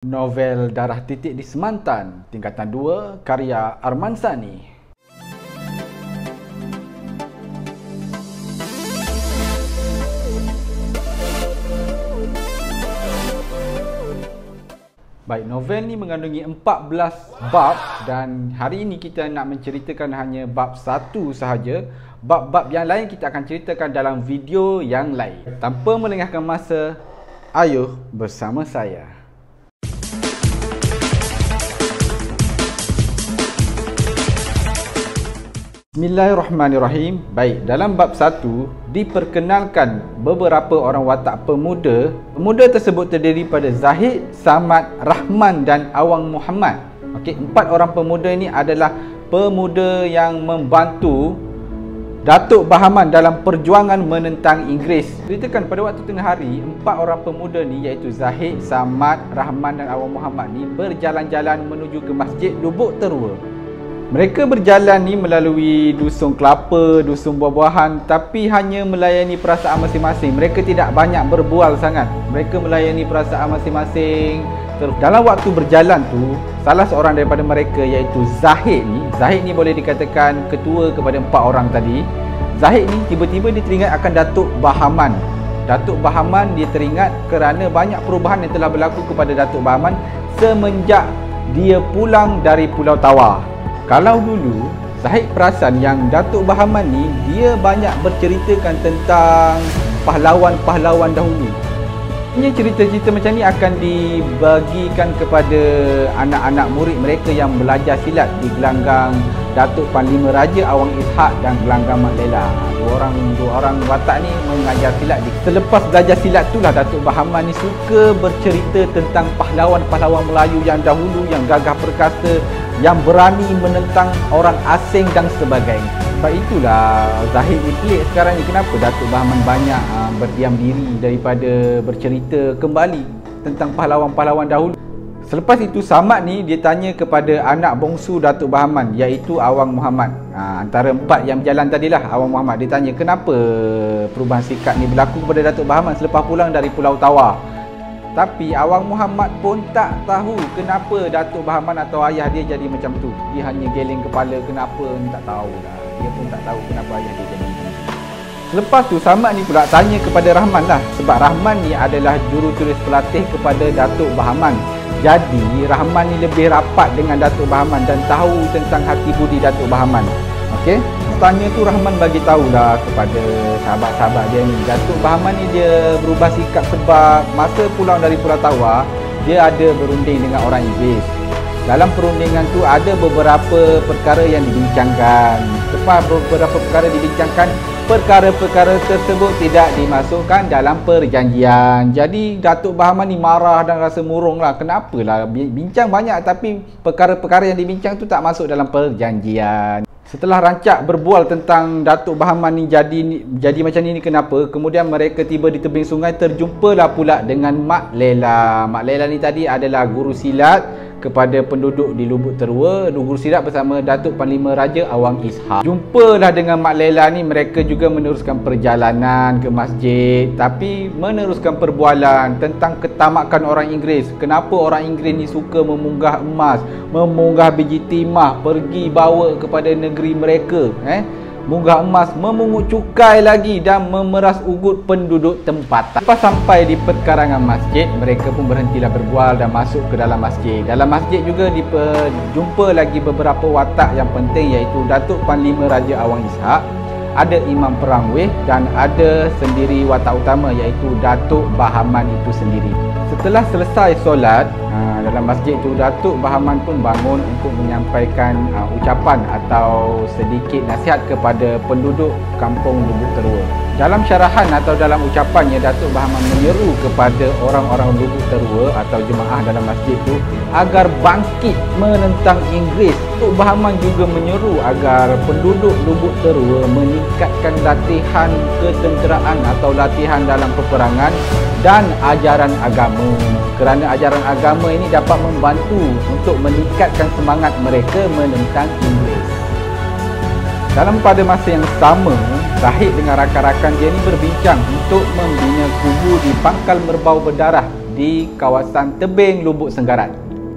Novel Darah Titik di Semantan, tingkatan 2, karya Arman Sani. Baik, novel ni mengandungi 14 bab dan hari ini kita nak menceritakan hanya bab 1 sahaja. Bab-bab yang lain kita akan ceritakan dalam video yang lain. Tanpa melengahkan masa, ayuh bersama saya. Bismillahirrahmanirrahim. Baik, dalam bab 1 diperkenalkan beberapa orang watak pemuda. Pemuda tersebut terdiri pada Zahid, Samad, Rahman dan Awang Muhammad. Okey, 4 orang pemuda ini adalah pemuda yang membantu Datuk Bahaman dalam perjuangan menentang Inggeris. Ceritakan pada waktu tengah hari, 4 orang pemuda ni iaitu Zahid, Samad, Rahman dan Awang Muhammad ni berjalan-jalan menuju ke Masjid Lubuk Terua. Mereka berjalan ni melalui dusun kelapa, dusun buah-buahan, tapi hanya melayani perasaan masing-masing. Mereka tidak banyak berbual sangat. Mereka melayani perasaan masing-masing. Terus dalam waktu berjalan tu, salah seorang daripada mereka iaitu Zahid ni boleh dikatakan ketua kepada 4 orang tadi. Zahid ni tiba-tiba dia teringat akan Datuk Bahaman. Datuk Bahaman dia teringat kerana banyak perubahan yang telah berlaku kepada Datuk Bahaman semenjak dia pulang dari Pulau Tawar. Kalau dulu Zahid perasan yang Datuk Bahaman ni dia banyak berceritakan tentang pahlawan-pahlawan dahulu. Ini cerita-cerita macam ni akan dibagikan kepada anak-anak murid mereka yang belajar silat di gelanggang Datuk Panglima Raja Awang Ishak dan gelanggang Mak Lela. Dua orang watak ni mengajar silat. Selepas belajar silat itulah Datuk Bahaman ni suka bercerita tentang pahlawan-pahlawan Melayu yang dahulu, yang gagah perkasa, yang berani menentang orang asing dan sebagainya. Sebab itulah Zahid ni pelik sekarang ni, kenapa Datuk Bahaman banyak berdiam diri daripada bercerita kembali tentang pahlawan-pahlawan dahulu. Selepas itu Samad ni dia tanya kepada anak bongsu Datuk Bahaman iaitu Awang Muhammad. Antara 4 yang berjalan tadilah Awang Muhammad. Dia tanya kenapa perubahan sikap ni berlaku kepada Datuk Bahaman selepas pulang dari Pulau Tawar. Tapi Awang Muhammad pun tak tahu kenapa Datuk Bahaman atau ayah dia jadi macam tu. Dia hanya geleng kepala, kenapa ni tak tahulah. Dia pun tak tahu kenapa ayah dia jadi macam tu. Selepas tu Samad ni pula tanya kepada Rahman lah. Sebab Rahman ni adalah jurutulis pelatih kepada Datuk Bahaman. Jadi Rahman ni lebih rapat dengan Datuk Bahaman dan tahu tentang hati budi Datuk Bahaman. Okey, tanya tu Rahman bagi tahulah kepada sahabat-sahabat dia ni, Datuk Bahaman ni dia berubah sikap sebab masa pulang dari Pulau Tawar dia ada berunding dengan orang Inggeris. Dalam perundingan tu ada beberapa perkara yang dibincangkan. Lepas beberapa perkara dibincangkan, perkara-perkara tersebut tidak dimasukkan dalam perjanjian. Jadi Datuk Bahaman ni marah dan rasa murung lah. Kenapalah bincang banyak tapi perkara-perkara yang dibincang tu tak masuk dalam perjanjian. Setelah rancak berbual tentang Datuk Bahaman ni jadi macam ni kenapa, kemudian mereka tiba di tebing sungai, terjumpalah pula dengan Mak Lela. Mak Lela ni tadi adalah guru silat kepada penduduk di Lubuk Terua, guru silat bersama Datuk Panglima Raja Awang Ishak. Jumpalah dengan Mak Lela ni, mereka juga meneruskan perjalanan ke masjid tapi meneruskan perbualan tentang ketamakan orang Inggeris. Kenapa orang Inggeris ni suka memunggah emas, memunggah biji timah, pergi bawa kepada negeri mereka, munggah emas, memungut cukai lagi dan memeras ugut penduduk tempatan. Lepas sampai di perkarangan masjid, mereka pun berhentilah berbual dan masuk ke dalam masjid. Dalam masjid juga jumpa lagi beberapa watak yang penting iaitu Datuk Panglima Raja Awang Ishak, ada Imam Perang Weh dan ada sendiri watak utama iaitu Datuk Bahaman itu sendiri. Setelah selesai solat dalam masjid tu, Datuk Bahaman pun bangun untuk menyampaikan ucapan atau sedikit nasihat kepada penduduk kampung Lubuk Terua. Dalam syarahan atau dalam ucapannya, Datuk Bahaman menyeru kepada orang-orang Lubuk Terua atau jemaah dalam masjid tu agar bangkit menentang Inggeris. Datuk Bahaman juga menyeru agar penduduk Lubuk Terua meningkatkan latihan ketenteraan atau latihan dalam peperangan dan ajaran agama, kerana ajaran agama ini dapat membantu untuk meningkatkan semangat mereka menentang Inggeris. Dalam pada masa yang sama, Zahid dengan rakan-rakan dia ni berbincang untuk membina kubu di Pangkal Merbau Berdarah di di kawasan tebing Lubuk Senggarat.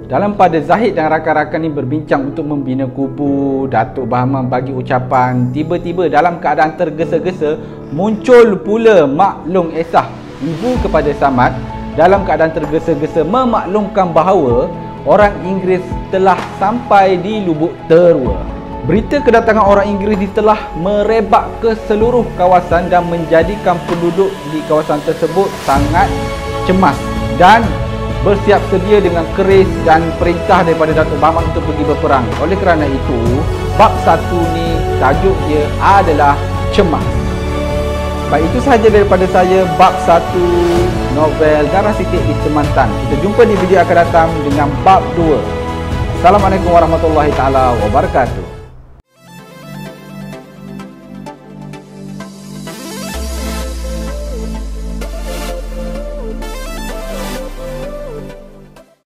Dalam pada Zahid dan rakan-rakan ini berbincang untuk membina kubu, Datuk Bahman bagi ucapan. Tiba-tiba dalam keadaan tergesa-gesa muncul pula Mak Long Esah, ibu kepada Samad, dalam keadaan tergesa-gesa memaklumkan bahawa orang Inggeris telah sampai di Lubuk Terua. Berita kedatangan orang Inggeris ini telah merebak ke seluruh kawasan dan menjadikan penduduk di kawasan tersebut sangat cemas dan bersiap sedia dengan keris dan perintah daripada Datuk Bahman untuk pergi berperang. Oleh kerana itu, bab 1 ni tajuk dia adalah cemas. Baik, itu sahaja daripada saya bab 1 novel Darah Sikit di Semantan. Kita jumpa di video akan datang dengan bab 2. Assalamualaikum warahmatullahi taala wabarakatuh.